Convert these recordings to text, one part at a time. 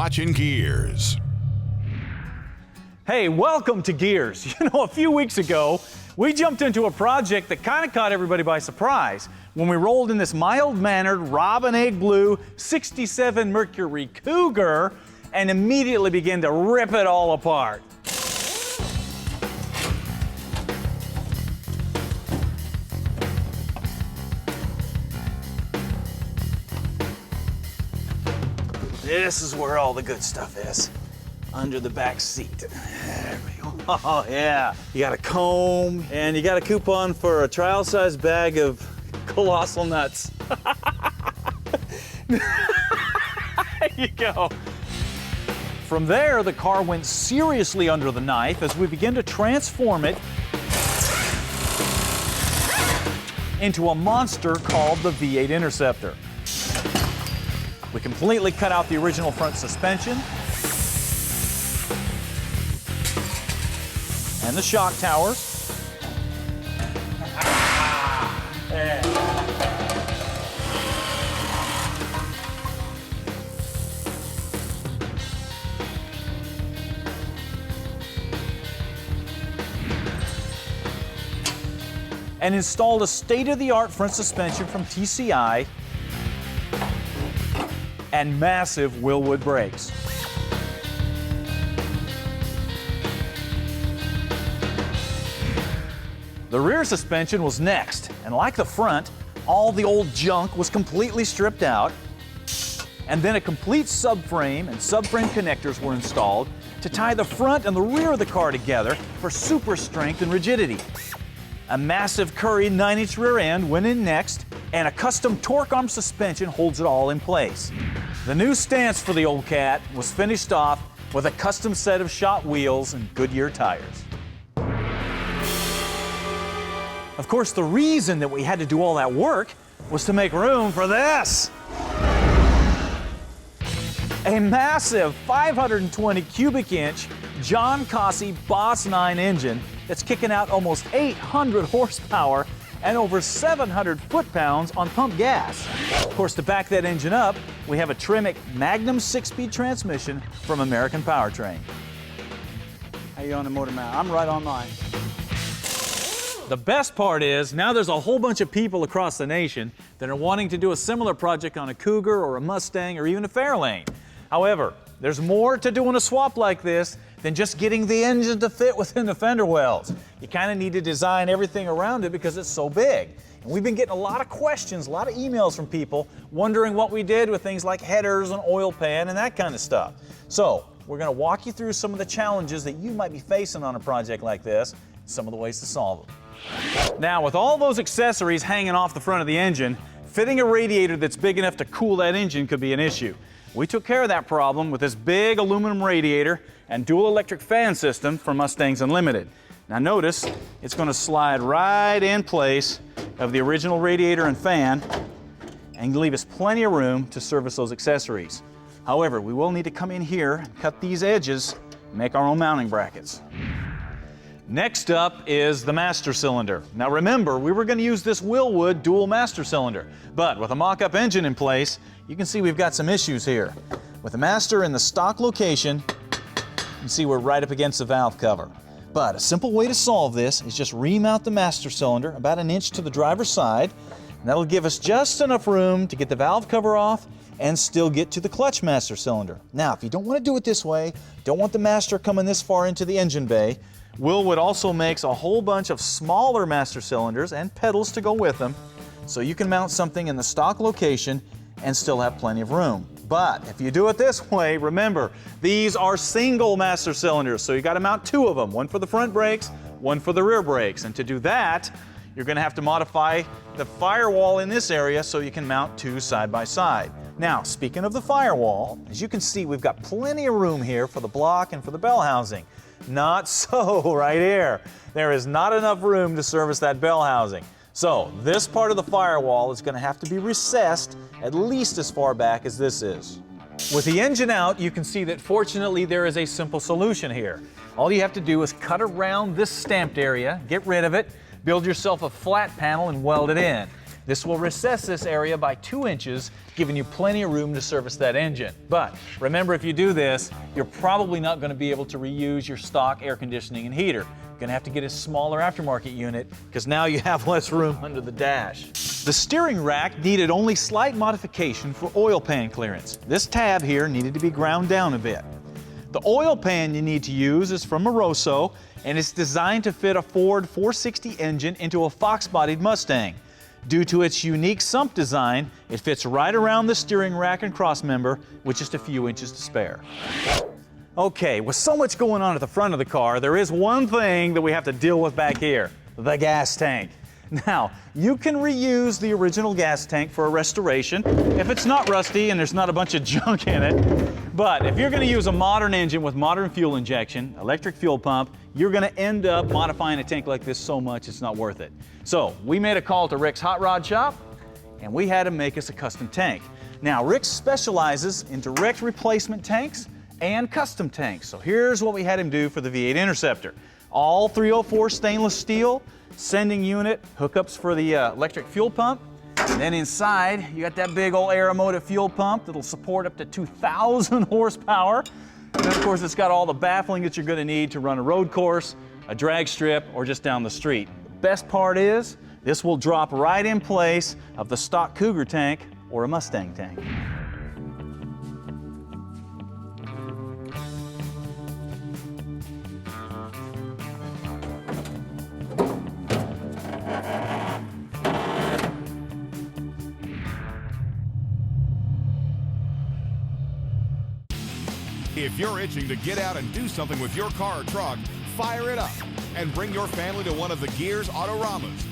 watching Gearz. Hey, welcome to Gearz. You know, a few weeks ago, we jumped into a project that kind of caught everybody by surprise when we rolled in this mild-mannered robin egg blue 67 Mercury Cougar and immediately began to rip it all apart. This is where all the good stuff is, under the back seat. There we go. Oh yeah, you got a comb and you got a coupon for a trial-sized bag of colossal nuts. There you go. From there, the car went seriously under the knife as we began to transform it into a monster called the V8 Interceptor. We completely cut out the original front suspension and the shock towers. And installed a state-of-the-art front suspension from TCI and massive Wilwood brakes. The rear suspension was next, and like the front, all the old junk was completely stripped out, and then a complete subframe and subframe connectors were installed to tie the front and the rear of the car together for super strength and rigidity. A massive Curry 9-inch rear end went in next, and a custom torque arm suspension holds it all in place. The new stance for the old cat was finished off with a custom set of shot wheels and Goodyear tires. Of course, the reason that we had to do all that work was to make room for this. A massive 520 cubic inch John Cossey Boss 9 engine that's kicking out almost 800 horsepower and over 700 foot-pounds on pump gas. Of course, to back that engine up, we have a Tremec Magnum 6-speed transmission from American Powertrain. How you on the motor mount? I'm right on mine. The best part is, now there's a whole bunch of people across the nation that are wanting to do a similar project on a Cougar or a Mustang or even a Fairlane. However, there's more to doing a swap like this than just getting the engine to fit within the fender wells. You kind of need to design everything around it because it's so big. And we've been getting a lot of questions, a lot of emails from people wondering what we did with things like headers and oil pan and that kind of stuff. So we're going to walk you through some of the challenges that you might be facing on a project like this, and some of the ways to solve them. Now, with all those accessories hanging off the front of the engine, fitting a radiator that's big enough to cool that engine could be an issue. We took care of that problem with this big aluminum radiator and dual electric fan system from Mustangs Unlimited. Now notice, it's going to slide right in place of the original radiator and fan and leave us plenty of room to service those accessories. However, we will need to come in here and cut these edges and make our own mounting brackets. Next up is the master cylinder. Now remember, we were going to use this Wilwood dual master cylinder, but with a mock-up engine in place, you can see we've got some issues here. With the master in the stock location, you can see we're right up against the valve cover. But a simple way to solve this is just remount the master cylinder about an inch to the driver's side, and that'll give us just enough room to get the valve cover off and still get to the clutch master cylinder. Now, if you don't want to do it this way, don't want the master coming this far into the engine bay, Wilwood also makes a whole bunch of smaller master cylinders and pedals to go with them, so you can mount something in the stock location and still have plenty of room. But if you do it this way, remember, these are single master cylinders, so you got to mount two of them, one for the front brakes, one for the rear brakes. And to do that, you're going to have to modify the firewall in this area so you can mount two side by side. Now, speaking of the firewall, as you can see, we've got plenty of room here for the block and for the bell housing. Not so right here. There is not enough room to service that bell housing. So this part of the firewall is going to have to be recessed at least as far back as this is. With the engine out, you can see that fortunately there is a simple solution here. All you have to do is cut around this stamped area, get rid of it, build yourself a flat panel and weld it in. This will recess this area by 2 inches, giving you plenty of room to service that engine. But remember, if you do this, you're probably not going to be able to reuse your stock air conditioning and heater. You're going to have to get a smaller aftermarket unit because now you have less room under the dash. The steering rack needed only slight modification for oil pan clearance. This tab here needed to be ground down a bit. The oil pan you need to use is from Moroso, and it's designed to fit a Ford 460 engine into a Fox-bodied Mustang. Due to its unique sump design, it fits right around the steering rack and crossmember with just a few inches to spare. Okay, with so much going on at the front of the car, there is one thing that we have to deal with back here, the gas tank. Now, you can reuse the original gas tank for a restoration if it's not rusty and there's not a bunch of junk in it. But if you're going to use a modern engine with modern fuel injection, electric fuel pump, you're going to end up modifying a tank like this so much it's not worth it. So we made a call to Rick's Hot Rod Shop and we had him make us a custom tank. Now, Rick specializes in direct replacement tanks and custom tanks. So here's what we had him do for the V8 Interceptor. All 304 stainless steel, sending unit, hookups for the electric fuel pump. And then inside, you got that big old Automotive fuel pump that'll support up to 2,000 horsepower. And then of course, it's got all the baffling that you're gonna need to run a road course, a drag strip, or just down the street. The best part is, this will drop right in place of the stock Cougar tank or a Mustang tank. If you're itching to get out and do something with your car or truck, fire it up and bring your family to one of the Gearz Autoramas.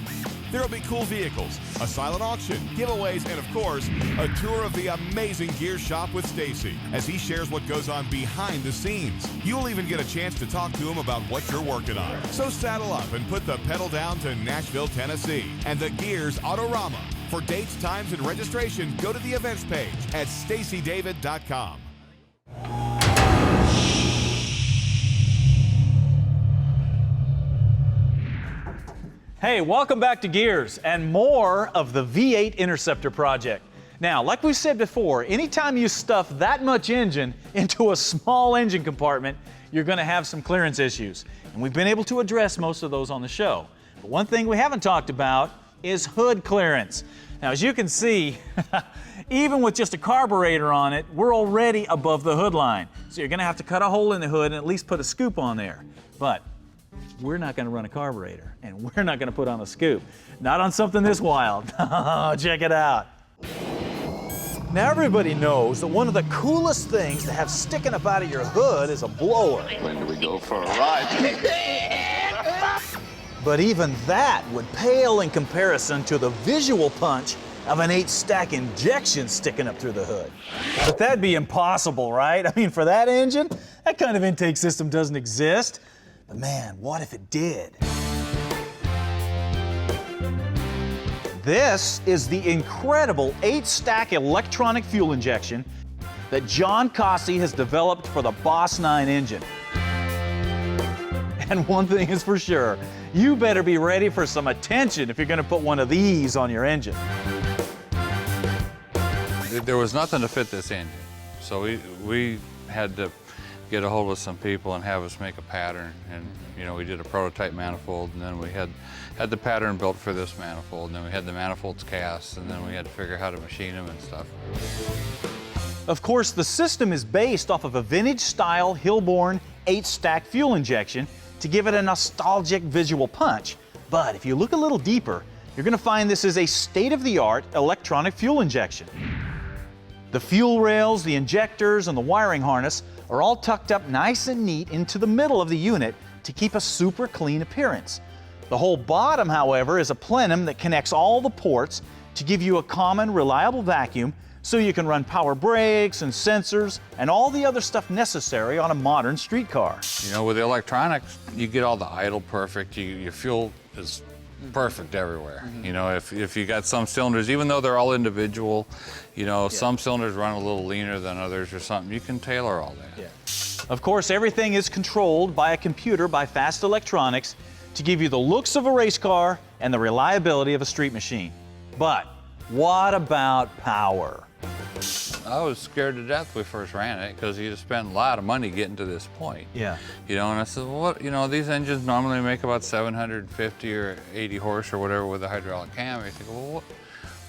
There'll be cool vehicles, a silent auction, giveaways, and of course, a tour of the amazing Gearz shop with Stacey as he shares what goes on behind the scenes. You'll even get a chance to talk to him about what you're working on. So saddle up and put the pedal down to Nashville, Tennessee and the Gearz Autorama. For dates, times, and registration, go to the events page at staceydavid.com. Hey, welcome back to Gearz and more of the V8 Interceptor project. Now, like we said before, anytime you stuff that much engine into a small engine compartment, you're going to have some clearance issues. And we've been able to address most of those on the show. But one thing we haven't talked about is hood clearance. Now, as you can see, even with just a carburetor on it, we're already above the hood line. So you're going to have to cut a hole in the hood and at least put a scoop on there. But we're not going to run a carburetor, and we're not going to put on a scoop. Not on something this wild. Check it out. Now, everybody knows that one of the coolest things to have sticking up out of your hood is a blower. When do we go for a ride? But even that would pale in comparison to the visual punch of an 8-stack injection sticking up through the hood. But that'd be impossible, right? I mean, for that engine, that kind of intake system doesn't exist. But man, what if it did? This is the incredible 8-stack electronic fuel injection that John Cossey has developed for the Boss 9 engine. And one thing is for sure, you better be ready for some attention if you're going to put one of these on your engine. There was nothing to fit this engine, so we had to get a hold of some people and have us make a pattern. And you know, we did a prototype manifold, and then we had the pattern built for this manifold, and then we had the manifolds cast, and then we had to figure out how to machine them and stuff. Of course, the system is based off of a vintage-style Hilborne 8-stack fuel injection to give it a nostalgic visual punch. But if you look a little deeper, you're going to find this is a state-of-the-art electronic fuel injection. The fuel rails, the injectors, and the wiring harness are all tucked up nice and neat into the middle of the unit to keep a super clean appearance. The whole bottom, however, is a plenum that connects all the ports to give you a common, reliable vacuum so you can run power brakes and sensors and all the other stuff necessary on a modern street car. You know, with the electronics, you get all the idle perfect. Your fuel is perfect everywhere. Mm-hmm. You know, if you got some cylinders, even though they're all individual, you know, some cylinders run a little leaner than others or something, you can tailor all that. Yeah. Of course, everything is controlled by a computer by Fast Electronics to give you the looks of a race car and the reliability of a street machine. But What about power? I was scared to death when we first ran it because you'd spent a lot of money getting to this point. Yeah. You know, and I said, well, what, you know, these engines normally make about 750 or 80 horse or whatever with a hydraulic cam. You think, well,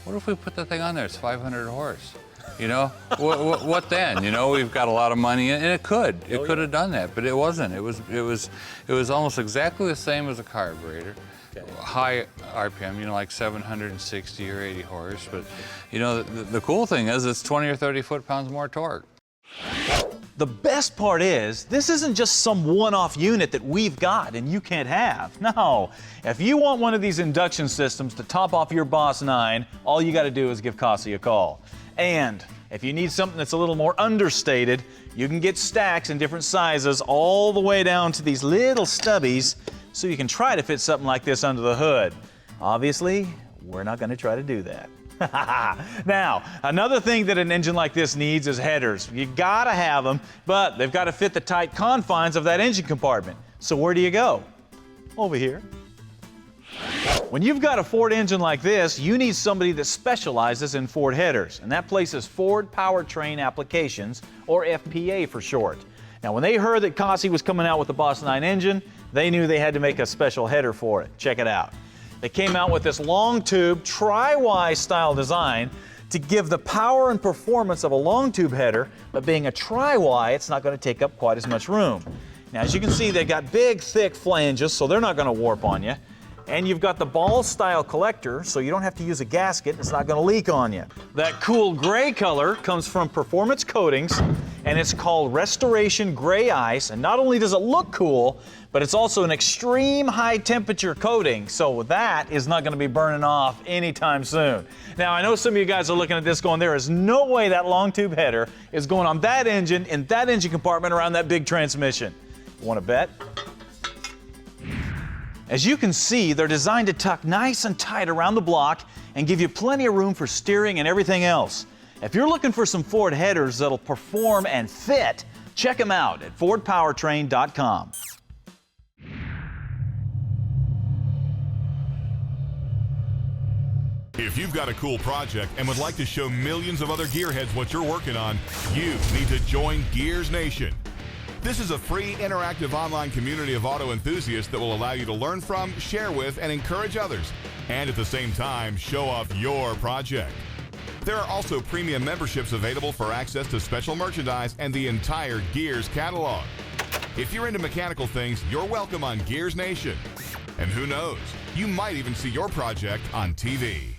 what if we put the thing on there? It's 500 horse. You know, what then? You know, we've got a lot of money, and it could have done that, but it wasn't. It was almost exactly the same as a carburetor. High RPM, you know, like 760 or 80 horse. But, you know, the cool thing is it's 20 or 30 foot-pounds more torque. The best part is, this isn't just some one-off unit that we've got and you can't have. No, if you want one of these induction systems to top off your Boss 9, all you gotta do is give Kasi a call. And if you need something that's a little more understated, you can get stacks in different sizes all the way down to these little stubbies, so you can try to fit something like this under the hood. Obviously, we're not gonna try to do that. Now, another thing that an engine like this needs is headers. You gotta have them, but they've gotta fit the tight confines of that engine compartment. So where do you go? Over here. When you've got a Ford engine like this, you need somebody that specializes in Ford headers, and that place is Ford Powertrain Applications, or FPA for short. Now, when they heard that Kasi was coming out with the Boss 9 engine, they knew they had to make a special header for it. Check it out. They came out with this long tube, tri-Y style design to give the power and performance of a long tube header, but being a tri-Y, it's not going to take up quite as much room. Now, as you can see, they've got big, thick flanges, so they're not going to warp on you. And you've got the ball style collector, so you don't have to use a gasket, it's not going to leak on you. That cool gray color comes from Performance Coatings, and it's called Restoration Gray Ice, and not only does it look cool, but it's also an extreme high temperature coating, so that is not going to be burning off anytime soon. Now, I know some of you guys are looking at this going, there is no way that long tube header is going on that engine in that engine compartment around that big transmission. Want to bet? As you can see, they're designed to tuck nice and tight around the block and give you plenty of room for steering and everything else. If you're looking for some Ford headers that'll perform and fit, check them out at FordPowertrain.com. If you've got a cool project and would like to show millions of other gearheads what you're working on, you need to join Gearz Nation. This is a free, interactive online community of auto enthusiasts that will allow you to learn from, share with, and encourage others, and at the same time, show off your project. There are also premium memberships available for access to special merchandise and the entire Gearz catalog. If you're into mechanical things, you're welcome on Gearz Nation. And who knows, you might even see your project on TV.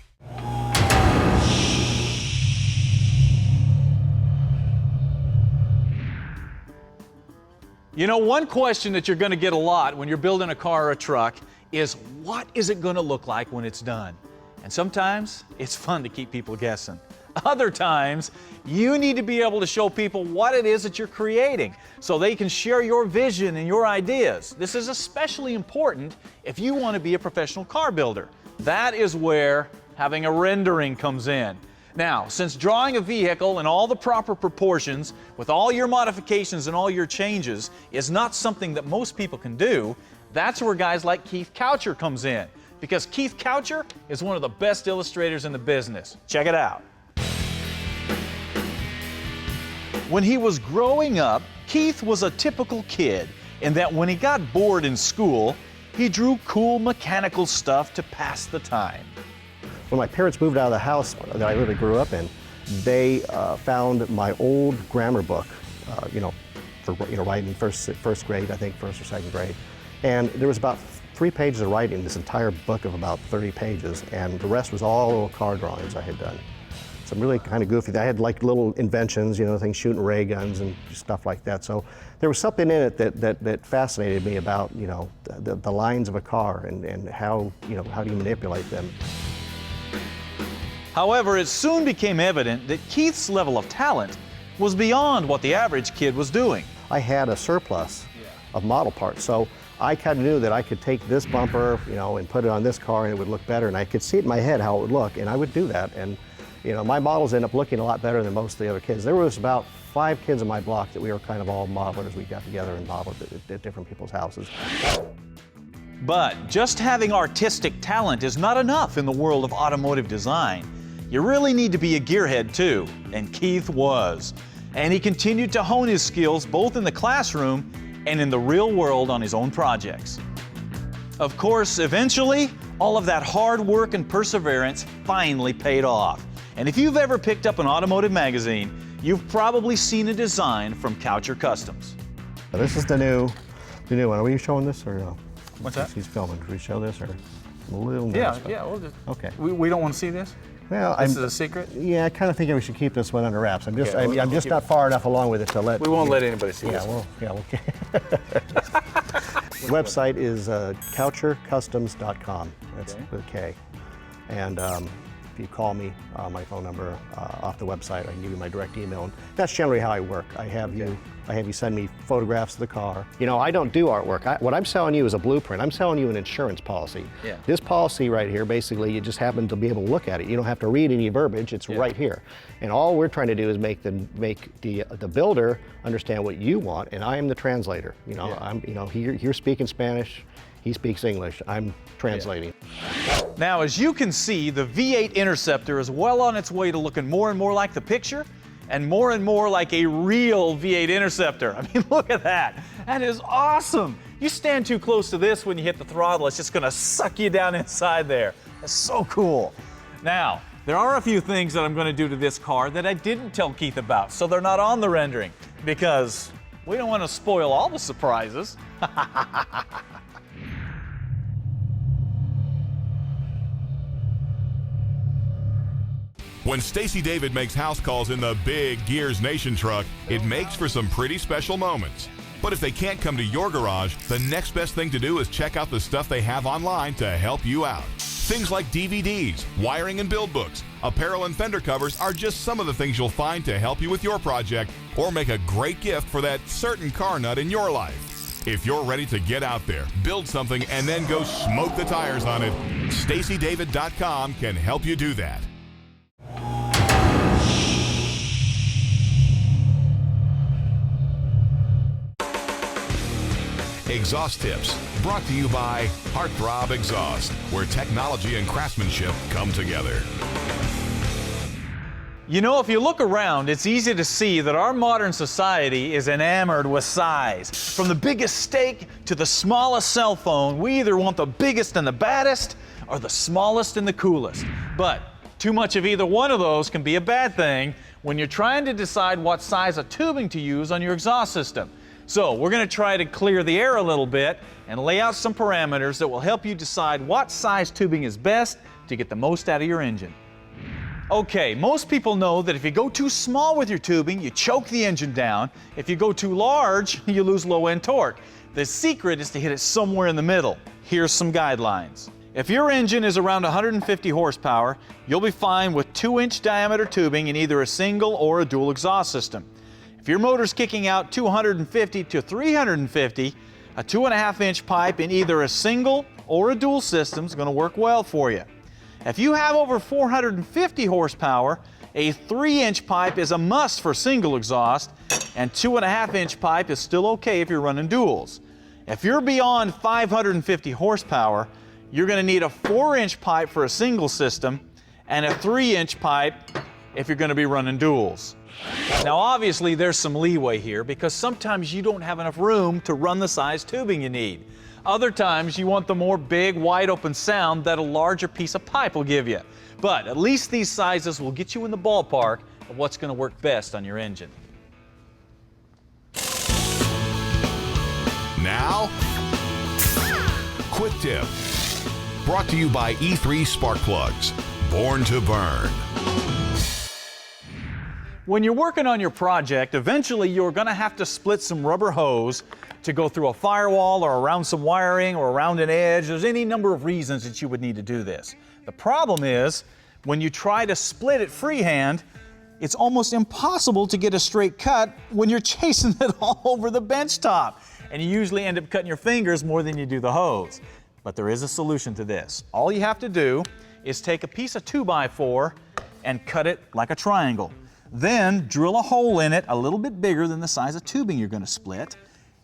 You know, one question that you're going to get a lot when you're building a car or a truck is, what is it going to look like when it's done? And sometimes it's fun to keep people guessing. Other times, you need to be able to show people what it is that you're creating so they can share your vision and your ideas. This is especially important if you want to be a professional car builder. That is where having a rendering comes in. Now, since drawing a vehicle in all the proper proportions with all your modifications and all your changes is not something that most people can do, that's where guys like Keith Coucher comes in, because Keith Coucher is one of the best illustrators in the business. Check it out. When he was growing up, Keith was a typical kid in that when he got bored in school, he drew cool mechanical stuff to pass the time. When my parents moved out of the house that I really grew up in, they found my old grammar book, for writing first grade, I think, first or second grade. And there was about 3 pages of writing, this entire book of about 30 pages, and the rest was all little car drawings I had done. Some really kind of goofy. I had like little inventions, things shooting ray guns and stuff like that. So there was something in it that fascinated me about, the lines of a car and how do you manipulate them. However, it soon became evident that Keith's level of talent was beyond what the average kid was doing. I had a surplus of model parts, so I kind of knew that I could take this bumper, and put it on this car and it would look better, and I could see it in my head how it would look, and I would do that. And my models end up looking a lot better than most of the other kids. There was about 5 kids in my block that we were kind of all modelers. We got together and modeled at different people's houses. But just having artistic talent is not enough in the world of automotive design. You really need to be a gearhead too, and Keith was. And he continued to hone his skills both in the classroom and in the real world on his own projects. Of course, eventually, all of that hard work and perseverance finally paid off. And if you've ever picked up an automotive magazine, you've probably seen a design from Cougar Customs. This is the new one. Are we showing this or no? What's that? He's filming. Do we show this or a little Yeah, nervous, but- yeah, we'll just. Okay. We don't want to see this? Well, This is a secret? Yeah, I kind of think we should keep this one under wraps. I'm just, Okay, I'm just not far enough along with it to let. We won't let anybody see Yeah, this. well, yeah, okay. The website is cougarcustoms.com. That's with a K. And if you call me, my phone number off the website, I can give you my direct email. And that's generally how I work. I have you send me photographs of the car. You know, I don't do artwork. What I'm selling you is a blueprint. I'm selling you an insurance policy. Yeah. This policy right here, basically, you just happen to be able to look at it. You don't have to read any verbiage. It's right here. And all we're trying to do is make the builder understand what you want, and I am the translator. You know, you're speaking Spanish. He speaks English. I'm translating. Now, as you can see, the V8 Interceptor is well on its way to looking more and more like the picture and more like a real V8 Interceptor. I mean, look at that. That is awesome. You stand too close to this when you hit the throttle, it's just gonna suck you down inside there. That's so cool. Now, there are a few things that I'm gonna do to this car that I didn't tell Keith about, so they're not on the rendering, because we don't wanna spoil all the surprises. When Stacey David makes house calls in the big Gearz Nation truck, it makes for some pretty special moments. But if they can't come to your garage, the next best thing to do is check out the stuff they have online to help you out. Things like DVDs, wiring and build books, apparel and fender covers are just some of the things you'll find to help you with your project or make a great gift for that certain car nut in your life. If you're ready to get out there, build something, and then go smoke the tires on it, StaceyDavid.com can help you do that. Exhaust Tips, brought to you by Heartthrob Exhaust, where technology and craftsmanship come together. You know, if you look around, it's easy to see that our modern society is enamored with size. From the biggest steak to the smallest cell phone, we either want the biggest and the baddest or the smallest and the coolest. But too much of either one of those can be a bad thing when you're trying to decide what size of tubing to use on your exhaust system. So we're going to try to clear the air a little bit and lay out some parameters that will help you decide what size tubing is best to get the most out of your engine. Okay, most people know that if you go too small with your tubing, you choke the engine down. If you go too large, you lose low-end torque. The secret is to hit it somewhere in the middle. Here's some guidelines. If your engine is around 150 horsepower, you'll be fine with 2-inch diameter tubing in either a single or a dual exhaust system. If your motor's kicking out 250 to 350, a 2.5-inch pipe in either a single or a dual system is going to work well for you. If you have over 450 horsepower, a 3-inch pipe is a must for single exhaust, and 2.5-inch pipe is still okay if you're running duals. If you're beyond 550 horsepower, you're going to need a 4-inch pipe for a single system and a 3-inch pipe if you're going to be running duals. Now obviously there's some leeway here because sometimes you don't have enough room to run the size tubing you need. Other times you want the more big, wide open sound that a larger piece of pipe will give you. But at least these sizes will get you in the ballpark of what's going to work best on your engine. Now, quick tip. Brought to you by E3 Spark Plugs, born to burn. When you're working on your project, eventually you're going to have to split some rubber hose to go through a firewall or around some wiring or around an edge. There's any number of reasons that you would need to do this. The problem is, when you try to split it freehand, it's almost impossible to get a straight cut when you're chasing it all over the bench top. And you usually end up cutting your fingers more than you do the hose. But there is a solution to this. All you have to do is take a piece of 2x4 and cut it like a triangle. Then drill a hole in it a little bit bigger than the size of tubing you're going to split,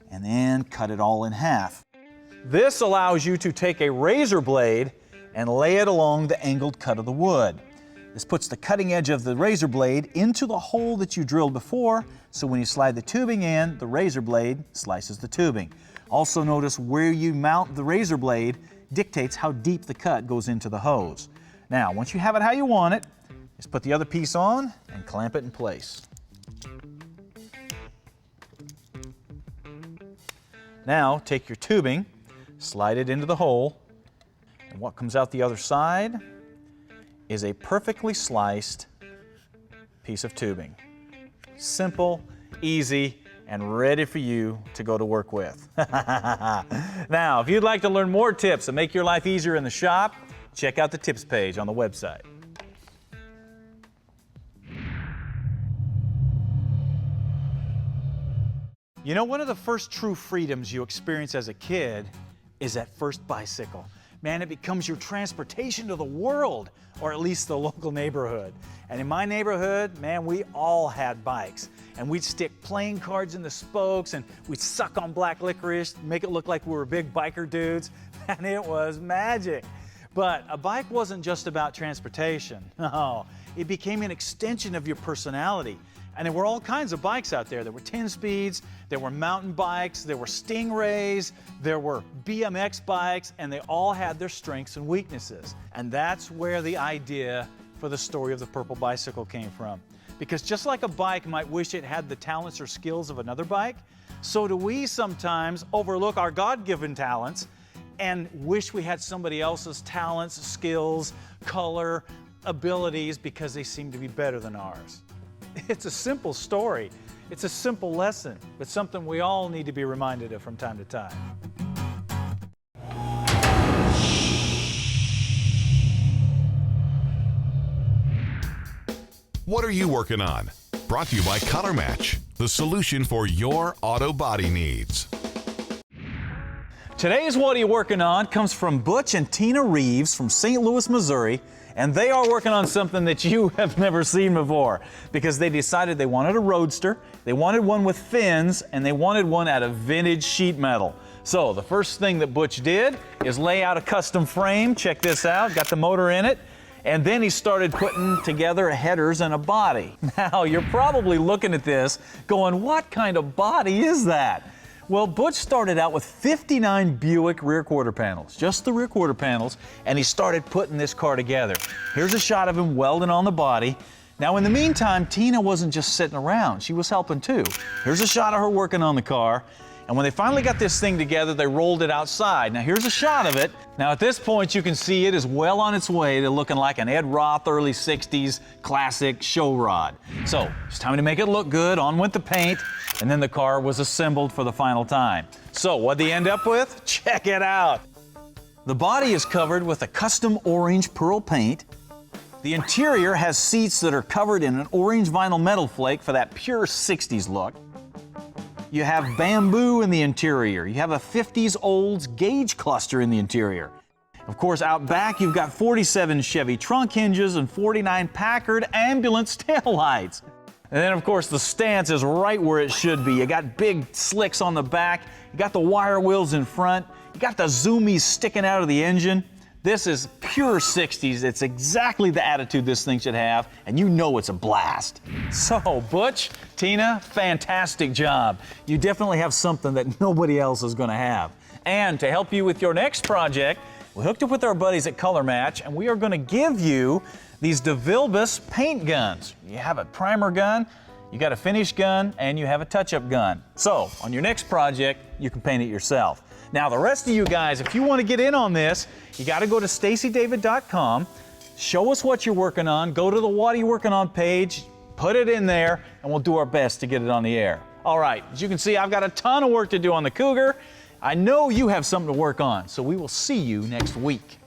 and then cut it all in half. This allows you to take a razor blade and lay it along the angled cut of the wood. This puts the cutting edge of the razor blade into the hole that you drilled before, so when you slide the tubing in, the razor blade slices the tubing. Also notice where you mount the razor blade dictates how deep the cut goes into the hose. Now, once you have it how you want it, just put the other piece on and clamp it in place. Now, take your tubing, slide it into the hole, and what comes out the other side is a perfectly sliced piece of tubing. Simple, easy, and ready for you to go to work with. Now, if you'd like to learn more tips that make your life easier in the shop, check out the tips page on the website. You know, one of the first true freedoms you experience as a kid is that first bicycle. Man, it becomes your transportation to the world, or at least the local neighborhood. And in my neighborhood, man, we all had bikes. And we'd stick playing cards in the spokes, and we'd suck on black licorice, make it look like we were big biker dudes, and it was magic. But a bike wasn't just about transportation. No, it became an extension of your personality. And there were all kinds of bikes out there. There were 10 speeds, there were mountain bikes, there were Stingrays, there were BMX bikes, and they all had their strengths and weaknesses. And that's where the idea for the story of the purple bicycle came from. Because just like a bike might wish it had the talents or skills of another bike, so do we sometimes overlook our God-given talents and wish we had somebody else's talents, skills, color, abilities because they seem to be better than ours. It's a simple story. It's a simple lesson, but something we all need to be reminded of from time to time. What are you working on? Brought to you by Color Match, the solution for your auto body needs. Today's What Are You Working On comes from Butch and Tina Reeves from St. Louis, Missouri, and they are working on something that you have never seen before because they decided they wanted a roadster, they wanted one with fins, and they wanted one out of vintage sheet metal. So the first thing that Butch did is lay out a custom frame. Check this out, got the motor in it. And then he started putting together headers and a body. Now, you're probably looking at this going, what kind of body is that? Well, Butch started out with 59 Buick rear quarter panels, just the rear quarter panels, and he started putting this car together. Here's a shot of him welding on the body. Now, in the meantime, Tina wasn't just sitting around, she was helping too. Here's a shot of her working on the car. And when they finally got this thing together, they rolled it outside. Now here's a shot of it. Now at this point, you can see it is well on its way to looking like an Ed Roth early 60s classic show rod. So it's time to make it look good. On went the paint, and then the car was assembled for the final time. So what'd they end up with? Check it out. The body is covered with a custom orange pearl paint. The interior has seats that are covered in an orange vinyl metal flake for that pure 60s look. You have bamboo in the interior. You have a 50s Olds gauge cluster in the interior. Of course, out back, you've got 47 Chevy trunk hinges and 49 Packard ambulance taillights. And then, of course, the stance is right where it should be. You got big slicks on the back. You got the wire wheels in front. You got the zoomies sticking out of the engine. This is pure 60s. It's exactly the attitude this thing should have, and you know it's a blast. So, Butch, Tina, fantastic job. You definitely have something that nobody else is going to have. And to help you with your next project, we hooked up with our buddies at Color Match, and we are going to give you these DeVilbiss paint guns. You have a primer gun, you got a finish gun, and you have a touch-up gun. So, on your next project, you can paint it yourself. Now, the rest of you guys, if you want to get in on this, you got to go to staceydavid.com, show us what you're working on, go to the What Are You Working On page, put it in there, and we'll do our best to get it on the air. All right, as you can see, I've got a ton of work to do on the Cougar. I know you have something to work on, so we will see you next week.